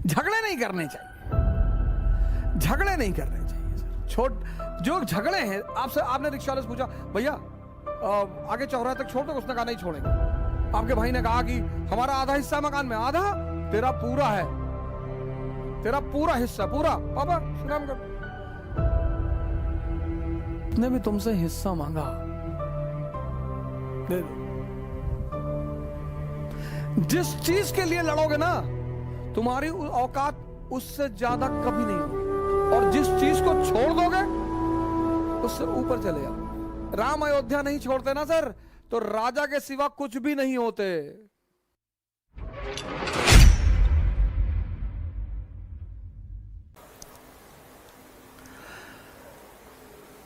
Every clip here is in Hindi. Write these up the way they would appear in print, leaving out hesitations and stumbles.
झगड़े नहीं करने चाहिए, झगड़े नहीं करने चाहिए सर। जो झगड़े हैं, आपने रिक्शा वाले से पूछा भैया आगे चौराहे तक छोड़ दो, उसने कहा नहीं छोड़ेंगे। आपके भाई ने कहा कि हमारा आधा हिस्सा मकान में, आधा तेरा पूरा है, तेरा पूरा हिस्सा पूरा। पापा सुनाम कर, उसने भी तुमसे हिस्सा मांगा, दे दो। जिस चीज के लिए लड़ोगे ना, तुम्हारी औकात उससे ज्यादा कभी नहीं होगी, और जिस चीज को छोड़ दोगे उससे ऊपर चले जाओ। राम अयोध्या नहीं छोड़ते ना सर, तो राजा के सिवा कुछ भी नहीं होते।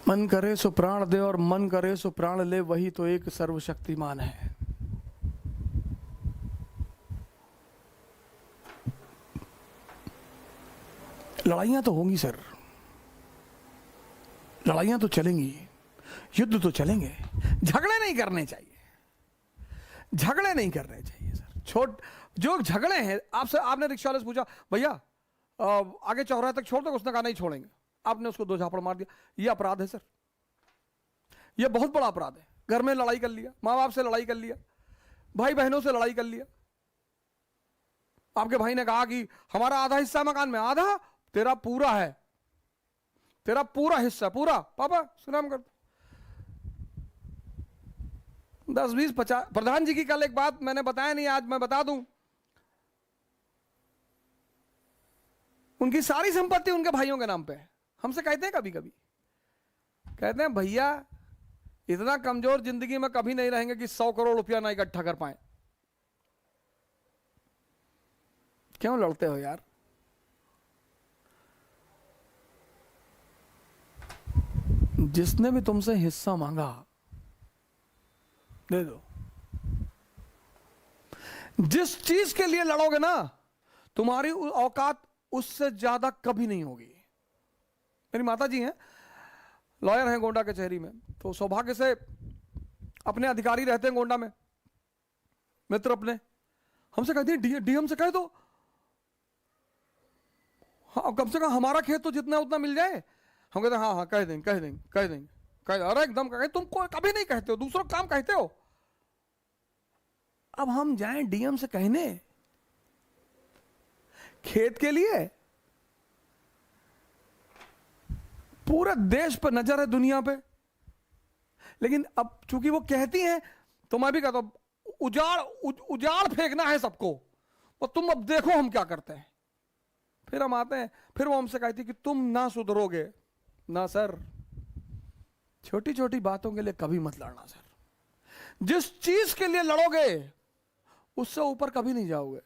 मन करे सो प्राण दे और मन करे सो प्राण ले, वही तो एक सर्वशक्तिमान है। लड़ाइयां तो होंगी सर, लड़ाइयां तो चलेंगी, युद्ध तो चलेंगे, झगड़े नहीं करने चाहिए, झगड़े नहीं करने चाहिए सर। जो झगड़े हैं, आपने रिक्शा वाले से पूछा भैया आगे चौराहे तक छोड़ दो, उसने कहा नहीं छोड़ेंगे। आपने उसको दो झापड़ मार दिया, ये अपराध है सर, ये बहुत बड़ा अपराध है। घर में लड़ाई कर लिया, माँ बाप से लड़ाई कर लिया, भाई बहनों से लड़ाई कर लिया। आपके भाई ने कहा कि हमारा आधा हिस्सा मकान में, आधा तेरा पूरा है, तेरा पूरा हिस्सा पूरा। पापा सुनाम कर, 10 20 50। प्रधान जी की कल एक बात मैंने बताया नहीं, आज मैं बता दूं। उनकी सारी संपत्ति उनके भाइयों के नाम पे है। हमसे कहते हैं, कभी कभी कहते हैं भैया इतना कमजोर जिंदगी में कभी नहीं रहेंगे कि 100 करोड़ रुपया ना इकट्ठा कर पाए। क्यों लड़ते हो यार? जिसने भी तुमसे हिस्सा मांगा, दे दो। जिस चीज के लिए लड़ोगे ना, तुम्हारी औकात उससे ज्यादा कभी नहीं होगी। मेरी माता जी हैं, लॉयर हैं गोंडा कचहरी में, तो सौभाग्य से अपने अधिकारी रहते हैं गोंडा में, मित्र अपने। हमसे कहती हैं डीएम से कह दो, हाँ कम से कम हमारा खेत तो जितना उतना मिल जाए। हम कहते हैं हाँ हाँ कह देंगे कह देंगे कह देंगे कह, अरे एकदम कह, तुम कभी नहीं कहते हो, दूसरों काम कहते हो। अब हम जाएं डीएम से कहने खेत के लिए? पूरे देश पर नजर है, दुनिया पे। लेकिन अब चूंकि वो कहती हैं, तो मैं भी कहता हूं उजाड़ फेंकना है सबको, और तुम अब देखो हम क्या करते हैं। फिर हम आते हैं, फिर वो हमसे कहती कि तुम ना सुधरोगे ना सर। छोटी छोटी बातों के लिए कभी मत लड़ना सर। जिस चीज के लिए लड़ोगे उससे ऊपर कभी नहीं जाओगे।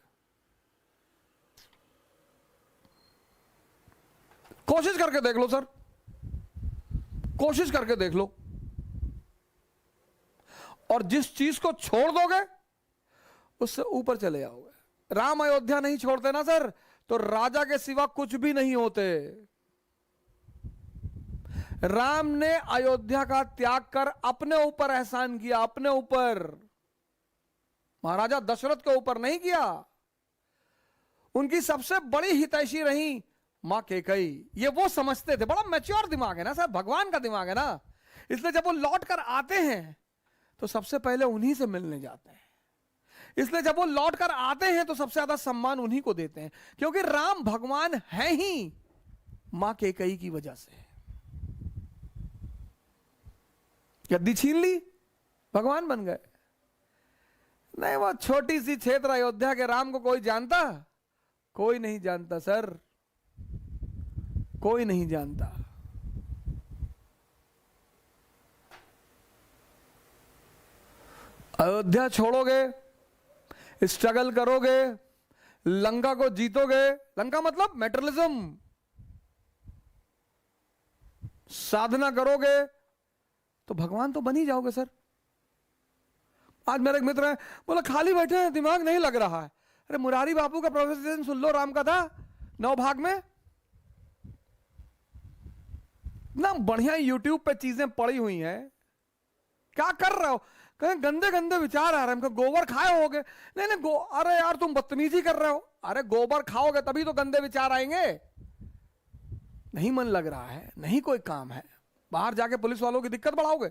कोशिश करके देख लो सर, कोशिश करके देख लो। और जिस चीज को छोड़ दोगे उससे ऊपर चले जाओगे। राम अयोध्या नहीं छोड़ते ना सर, तो राजा के सिवा कुछ भी नहीं होते। राम ने अयोध्या का त्याग कर अपने ऊपर एहसान किया, अपने ऊपर, महाराजा दशरथ के ऊपर नहीं किया। उनकी सबसे बड़ी हितैषी रही मां कैकेयी। ये वो समझते थे, बड़ा मैच्योर दिमाग है ना सर, भगवान का दिमाग है ना। इसलिए जब वो लौट कर आते हैं तो सबसे पहले उन्हीं से मिलने जाते हैं। इसलिए जब वो लौट कर आते हैं तो सबसे ज्यादा सम्मान उन्हीं को देते हैं, क्योंकि राम भगवान है ही मां कैकेयी की वजह से। गद्दी छीन ली, भगवान बन गए। नहीं, वो छोटी सी क्षेत्र अयोध्या के राम को कोई जानता? कोई नहीं जानता सर, कोई नहीं जानता। अयोध्या छोड़ोगे, स्ट्रगल करोगे, लंका को जीतोगे। लंका मतलब मेटेरियलिज्म, साधना करोगे तो भगवान तो बन ही जाओगे सर। आज मेरे एक मित्र है, बोला खाली बैठे हैं, दिमाग नहीं लग रहा है। अरे मुरारी बापू का प्रोफेसर सुन लो, राम का था 9 भाग में। ना बढ़िया यूट्यूब पे चीजें पड़ी हुई हैं, क्या कर रहे हो? कहें गंदे गंदे विचार आ रहे हैं, गोबर खाए होगे। नहीं नहीं, अरे यार तुम बदतमीजी कर रहे हो। अरे गोबर खाओगे तभी तो गंदे विचार आएंगे। नहीं मन लग रहा है, नहीं कोई काम है, बाहर जाके पुलिस वालों की दिक्कत बढ़ाओगे।